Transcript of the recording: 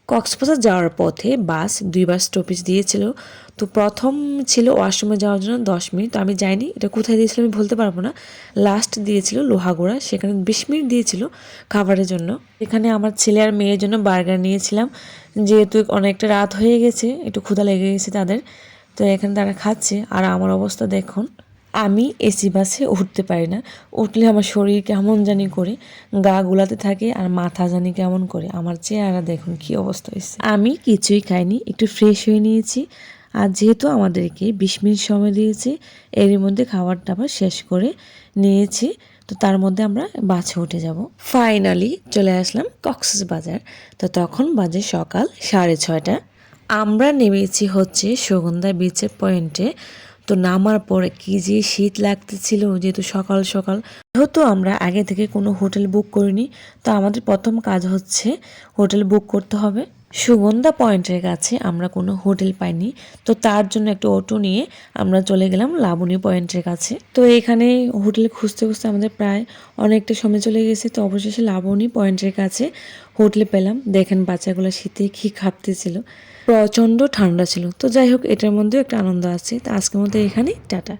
কক্সবাজার যাওয়ার পথে বাস ২ বার স্টপেজ দিয়েছিল। তো প্রথম ছিল ওয়াশরুমে যাওয়ার জন্য 10 মিনিট, তো আমি যাইনি। এটা কোথায় দিয়েছিল আমি বলতে পারবো না। লাস্ট দিয়েছিল লোহাগোড়া, সেখানে 20 মিনিট দিয়েছিল খাবারের জন্য। এখানে আমার ছেলে আর মেয়ের জন্য বার্গার নিয়েছিলাম, যেহেতু অনেকটা রাত হয়ে গেছে, একটু ক্ষুধা লেগে গেছে তাদের। তো এখানে তারা খাচ্ছে, আর আমার অবস্থা দেখুন। আমি এসি বাসে উঠতে পারি না, উঠলে আমার শরীর কেমন জানি করে গা গুলাতে থাকে, আর মাথা জানি কেমন করে। আমার চেহারা দেখুন কি অবস্থা হয়েছে। আমি কিছুই খাইনি, একটু ফ্রেশ হয়ে নিয়েছি। আর যেহেতু আমাদেরকে 20 মিনিট সময় দিয়েছে, এর মধ্যে খাবার দাবার শেষ করে নিয়েছি। তো তার মধ্যে আমরা বাসে উঠে যাব। ফাইনালি চলে আসলাম কক্সবাজার। তো তখন বাজে সকাল 6:30। আমরা নেমেছি হচ্ছে সুগন্ধা বিচের পয়েন্টে। তো নামার পরে কি যে শীত লাগতেছিল, যেহেতু সকাল সকাল। যেহেতু আমরা আগে থেকে কোনো হোটেল বুক করিনি, তো আমাদের প্রথম কাজ হচ্ছে হোটেল বুক করতে হবে। সুগন্ধা পয়েন্টের কাছে আমরা কোনো হোটেল পাইনি, তো তার জন্য একটা অটো নিয়ে আমরা চলে গেলাম লাবণী পয়েন্টের কাছে। তো এখানে হোটেল খুঁজতে খুঁজতে আমাদের প্রায় অনেকটা সময় চলে গেছে। তো অবশেষে লাবণী পয়েন্টের কাছে হোটেল পেলাম। দেখেন বাচ্চাগুলো শীতে কি কাঁপতেছিল, প্রচণ্ড ঠান্ডা ছিল। তো যাই হোক, এটার মধ্যেও একটা আনন্দ আছে। তো আজকের মধ্যে এখানেই টাটা।